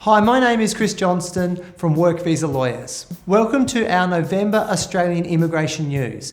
Hi, my name is Chris Johnston from Work Visa Lawyers. Welcome to our November Australian Immigration News.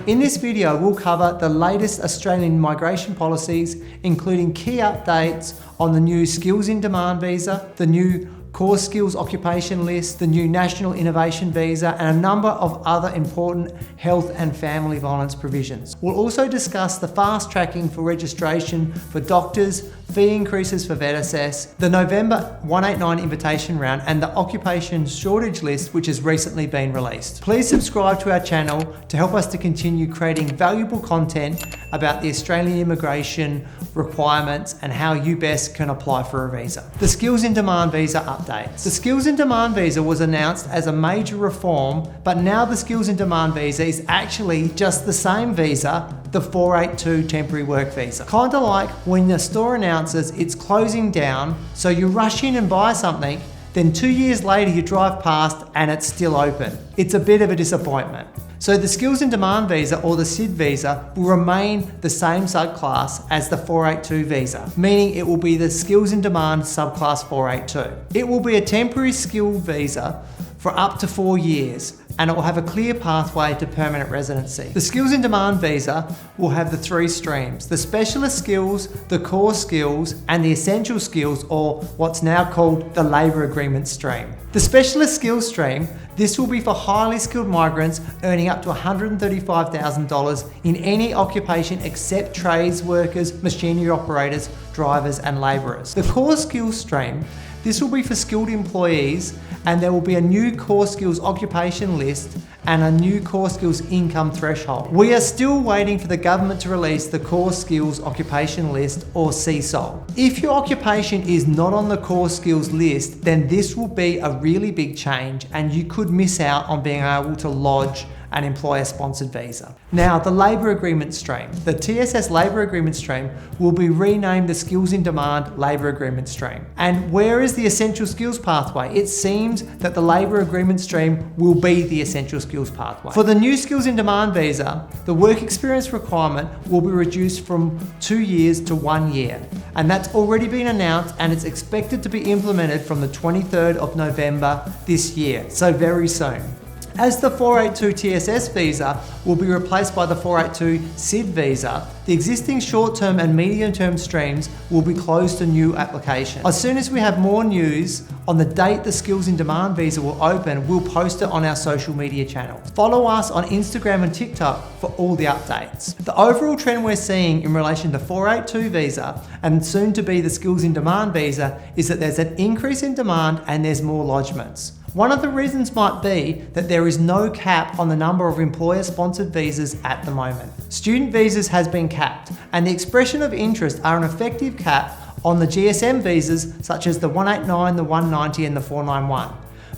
In this video, we'll cover the latest Australian migration policies, including key updates on the new Skills in Demand visa, the new Core Skills Occupation List, the new National Innovation Visa, and a number of other important health and family violence provisions. We'll also discuss the fast tracking for registration for doctors, fee increases for VETASSESS, the November 189 invitation round, and the occupation shortage list, which has recently been released. Please subscribe to our channel to help us to continue creating valuable content about the Australian immigration requirements and how you best can apply for a visa. The Skills in Demand visa updates. The Skills in Demand visa was announced as a major reform, but now the Skills in Demand visa is actually just the same visa, the 482 temporary work visa. Kind of like when the store announces it's closing down, so you rush in and buy something, then 2 years later you drive past and it's still open. It's a bit of a disappointment. So the Skills in Demand visa, or the SID visa, will remain the same subclass as the 482 visa, meaning it will be the Skills in Demand subclass 482. It will be a temporary skill visa for up to 4 years, and it will have a clear pathway to permanent residency. The Skills in Demand visa will have the 3 streams: the specialist skills, the core skills, and the essential skills, or what's now called the labour agreement stream. The specialist skills stream, this will be for highly skilled migrants earning up to $135,000 in any occupation except trades workers, machinery operators, drivers, and labourers. The core skills stream, this will be for skilled employees, and there will be a new core skills occupation list and a new core skills income threshold. We are still waiting for the government to release the core skills occupation list, or CSOL. If your occupation is not on the core skills list, then this will be a really big change and you could miss out on being able to lodge an employer-sponsored visa. Now, the labour agreement stream. The TSS labour agreement stream will be renamed the Skills in Demand labour agreement stream. And where is the essential skills pathway? It seems that the labour agreement stream will be the essential skills pathway. For the new Skills in Demand visa, the work experience requirement will be reduced from 2 years to 1 year. And that's already been announced, and it's expected to be implemented from the 23rd of November this year, so very soon. As the 482 TSS visa will be replaced by the 482 SID visa, the existing short-term and medium-term streams will be closed to new applications. As soon as we have more news on the date the Skills in Demand visa will open, we'll post it on our social media channels. Follow us on Instagram and TikTok for all the updates. The overall trend we're seeing in relation to 482 visa and soon to be the Skills in Demand visa is that there's an increase in demand and there's more lodgements. One of the reasons might be that there is no cap on the number of employer-sponsored visas at the moment. Student visas has been capped, and the expression of interest are an effective cap on the GSM visas such as the 189, the 190 and the 491.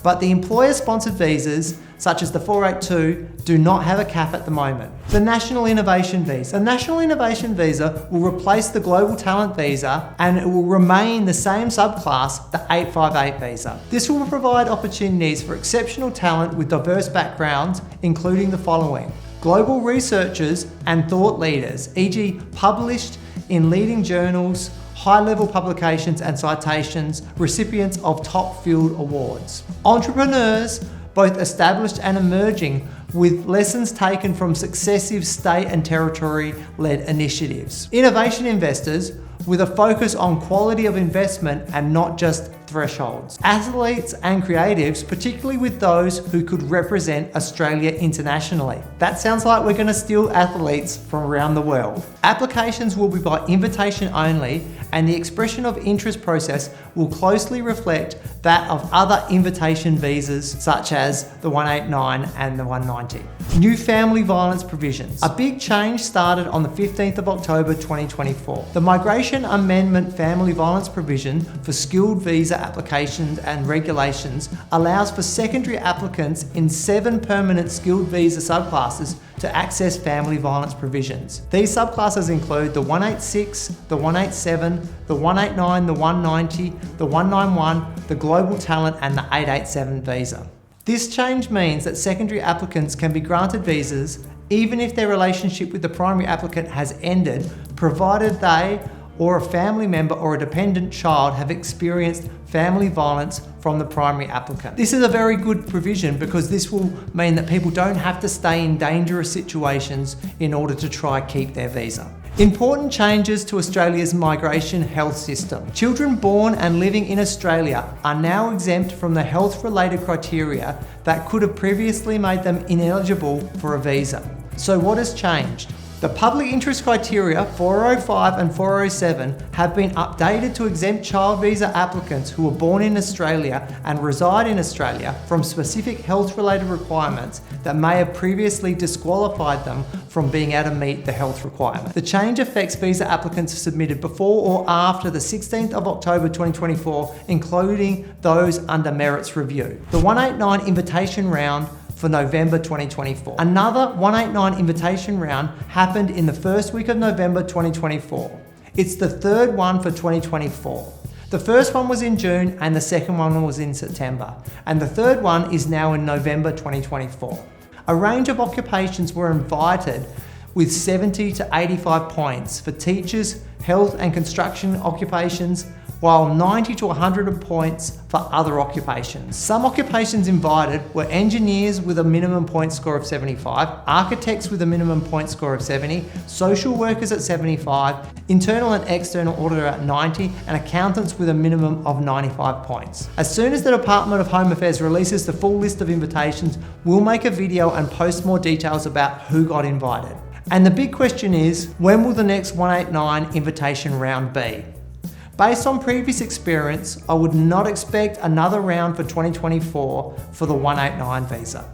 But the employer-sponsored visas, such as the 482, do not have a cap at the moment. The National Innovation Visa. The National Innovation Visa will replace the Global Talent Visa, and it will remain the same subclass, the 858 visa. This will provide opportunities for exceptional talent with diverse backgrounds, including the following: global researchers and thought leaders, e.g. published in leading journals, high-level publications and citations, recipients of top field awards. Entrepreneurs, both established and emerging, with lessons taken from successive state and territory-led initiatives. Innovation investors, with a focus on quality of investment and not just thresholds. Athletes and creatives, particularly with those who could represent Australia internationally. That sounds like we're going to steal athletes from around the world. Applications will be by invitation only, and the expression of interest process will closely reflect that of other invitation visas such as the 189 and the 190. New family violence provisions. A big change started on the 15th of October 2024. The Migration Amendment Family Violence provision for skilled visa applications and regulations allows for secondary applicants in 7 permanent skilled visa subclasses to access family violence provisions. These subclasses include the 186, the 187, the 189, the 190, the 191, the Global Talent and the 887 visa. This change means that secondary applicants can be granted visas even if their relationship with the primary applicant has ended, provided they or a family member or a dependent child have experienced family violence from the primary applicant. This is a very good provision because this will mean that people don't have to stay in dangerous situations in order to try keep their visa. Important changes to Australia's migration health system. Children born and living in Australia are now exempt from the health-related criteria that could have previously made them ineligible for a visa. So what has changed? The public interest criteria 405 and 407 have been updated to exempt child visa applicants who were born in Australia and reside in Australia from specific health-related requirements that may have previously disqualified them from being able to meet the health requirement. The change affects visa applicants submitted before or after the 16th of October 2024, including those under merits review. The 189 invitation round for November 2024. Another 189 invitation round happened in the first week of November 2024. It's the third one for 2024. The first one was in June and the second one was in September. And the third one is now in November 2024. A range of occupations were invited with 70 to 85 points for teachers, health and construction occupations, while 90 to 100 points for other occupations. Some occupations invited were engineers with a minimum point score of 75, architects with a minimum point score of 70, social workers at 75, internal and external auditor at 90, and accountants with a minimum of 95 points. As soon as the Department of Home Affairs releases the full list of invitations, we'll make a video and post more details about who got invited. And the big question is, when will the next 189 invitation round be? Based on previous experience, I would not expect another round for 2024 for the 189 visa.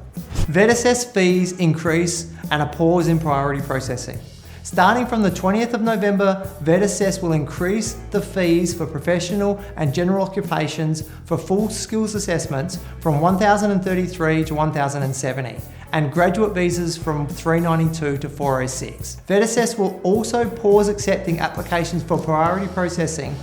VETASSESS fees increase and a pause in priority processing. Starting from the 20th of November, VETASSESS will increase the fees for professional and general occupations for full skills assessments from $1,033 to $1,070 and graduate visas from $392 to $406. VETASSESS will also pause accepting applications for priority processing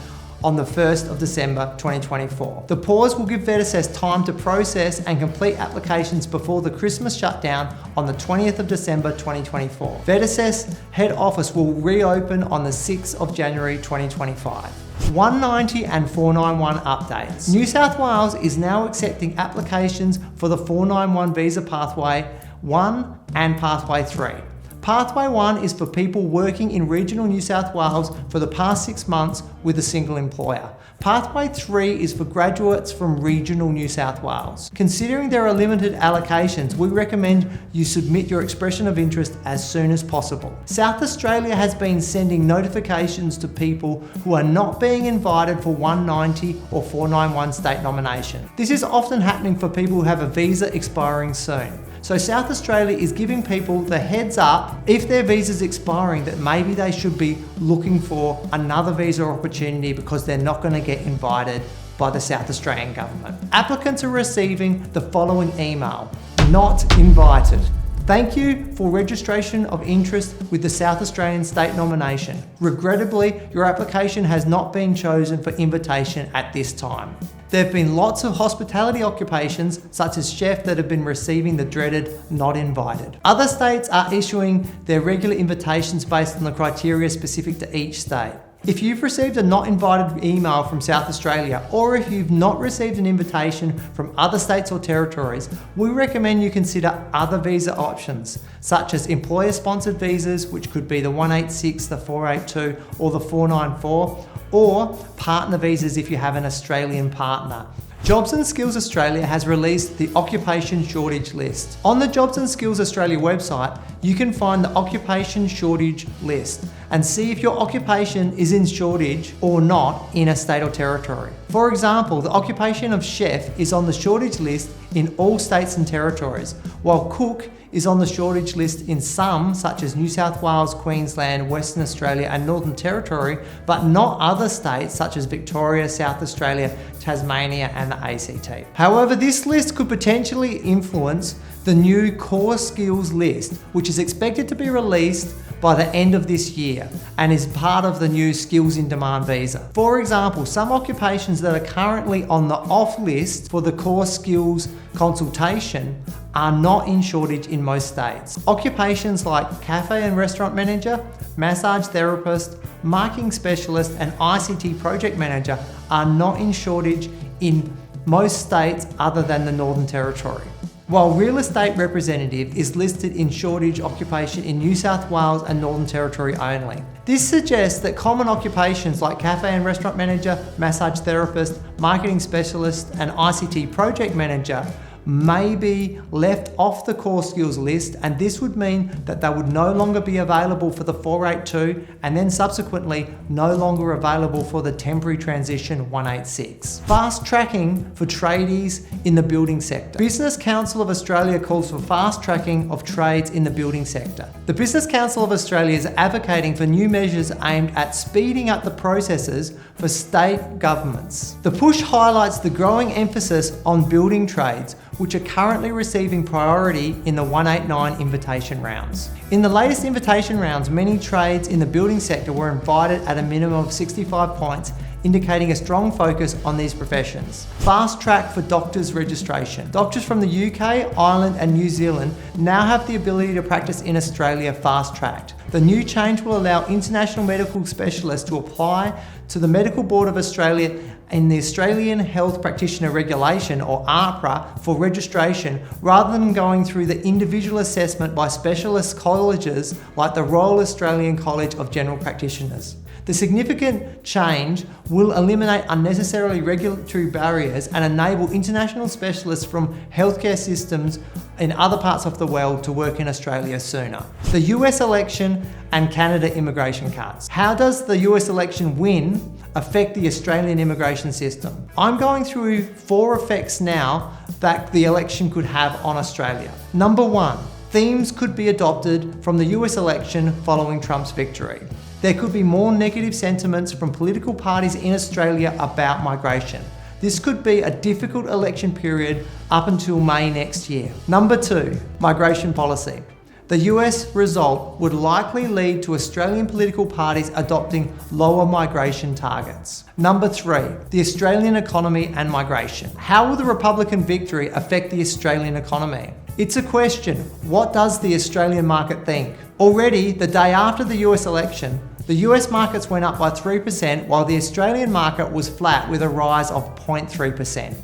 on the 1st of December 2024. The pause will give VETASSESS time to process and complete applications before the Christmas shutdown on the 20th of December 2024. VETASSESS head office will reopen on the 6th of January 2025. 190 and 491 updates. New South Wales is now accepting applications for the 491 visa pathway 1 and pathway 3. Pathway 1 is for people working in regional New South Wales for the past 6 months with a single employer. Pathway 3 is for graduates from regional New South Wales. Considering there are limited allocations, we recommend you submit your expression of interest as soon as possible. South Australia has been sending notifications to people who are not being invited for 190 or 491 state nomination. This is often happening for people who have a visa expiring soon. So South Australia is giving people the heads up if their visa's expiring that maybe they should be looking for another visa opportunity because they're not going to get invited by the South Australian government. Applicants are receiving the following email: not invited. Thank you for registration of interest with the South Australian state nomination. Regrettably, your application has not been chosen for invitation at this time. There have been lots of hospitality occupations, such as chef, that have been receiving the dreaded not invited. Other states are issuing their regular invitations based on the criteria specific to each state. If you've received a not invited email from South Australia, or if you've not received an invitation from other states or territories, we recommend you consider other visa options, such as employer-sponsored visas, which could be the 186, the 482, or the 494, or partner visas if you have an Australian partner. Jobs and Skills Australia has released the Occupation Shortage List. On the Jobs and Skills Australia website, you can find the Occupation Shortage List and see if your occupation is in shortage or not in a state or territory. For example, the occupation of chef is on the shortage list in all states and territories, while cook is on the shortage list in some, such as New South Wales, Queensland, Western Australia and Northern Territory, but not other states such as Victoria, South Australia, Tasmania and the ACT. However, this list could potentially influence the new core skills list, which is expected to be released by the end of this year and is part of the new skills in demand visa. For example, some occupations that are currently on the off list for the core skills consultation are not in shortage in most states. Occupations like cafe and restaurant manager, massage therapist, marketing specialist, and ICT project manager are not in shortage in most states other than the Northern Territory. While real estate representative is listed in shortage occupation in New South Wales and Northern Territory only. This suggests that common occupations like cafe and restaurant manager, massage therapist, marketing specialist, and ICT project manager may be left off the core skills list, and this would mean that they would no longer be available for the 482 and then subsequently no longer available for the temporary transition 186. Fast tracking for tradies in the building sector. Business Council of Australia calls for fast tracking of trades in the building sector. The Business Council of Australia is advocating for new measures aimed at speeding up the processes for state governments. The push highlights the growing emphasis on building trades, which are currently receiving priority in the 189 invitation rounds. In the latest invitation rounds, many trades in the building sector were invited at a minimum of 65 points, indicating a strong focus on these professions. Fast track for doctors registration. Doctors from the UK, Ireland, and New Zealand now have the ability to practice in Australia fast tracked. The new change will allow international medical specialists to apply to the Medical Board of Australia in the Australian Health Practitioner Regulation, or AHPRA, for registration rather than going through the individual assessment by specialist colleges like the Royal Australian College of General Practitioners. The significant change will eliminate unnecessarily regulatory barriers and enable international specialists from healthcare systems in other parts of the world to work in Australia sooner. The US election and Canada immigration cuts. How does the US election win affect the Australian immigration system? I'm going through 4 effects now that the election could have on Australia. Number 1, themes could be adopted from the US election following Trump's victory. There could be more negative sentiments from political parties in Australia about migration. This could be a difficult election period up until May next year. Number 2, migration policy. The US result would likely lead to Australian political parties adopting lower migration targets. Number 3, the Australian economy and migration. How will the Republican victory affect the Australian economy? It's a question. What does the Australian market think? Already, the day after the US election, the US markets went up by 3%, while the Australian market was flat with a rise of 0.3%.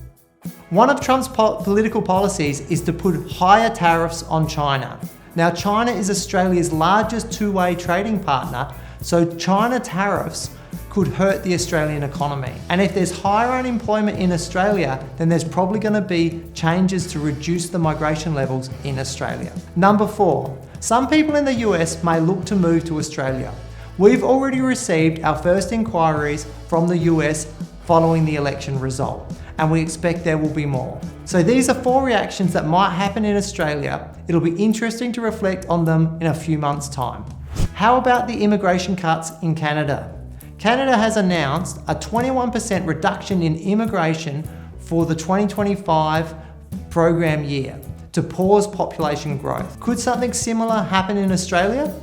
One of Trump's political policies is to put higher tariffs on China. Now, China is Australia's largest two-way trading partner, so China tariffs could hurt the Australian economy. And if there's higher unemployment in Australia, then there's probably going to be changes to reduce the migration levels in Australia. Number 4, some people in the US may look to move to Australia. We've already received our first inquiries from the US following the election result, and we expect there will be more. So these are 4 reactions that might happen in Australia. It'll be interesting to reflect on them in a few months' time. How about the immigration cuts in Canada? Canada has announced a 21% reduction in immigration for the 2025 program year to pause population growth. Could something similar happen in Australia?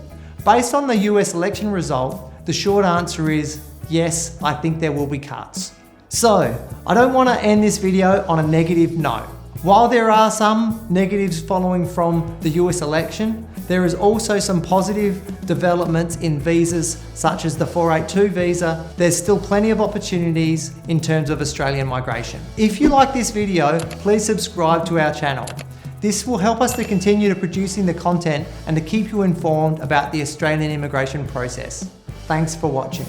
Based on the US election result, the short answer is yes, I think there will be cuts. So, I don't want to end this video on a negative note. While there are some negatives following from the US election, there is also some positive developments in visas such as the 482 visa. There's still plenty of opportunities in terms of Australian migration. If you like this video, please subscribe to our channel. This will help us to continue to producing the content and to keep you informed about the Australian immigration process. Thanks for watching.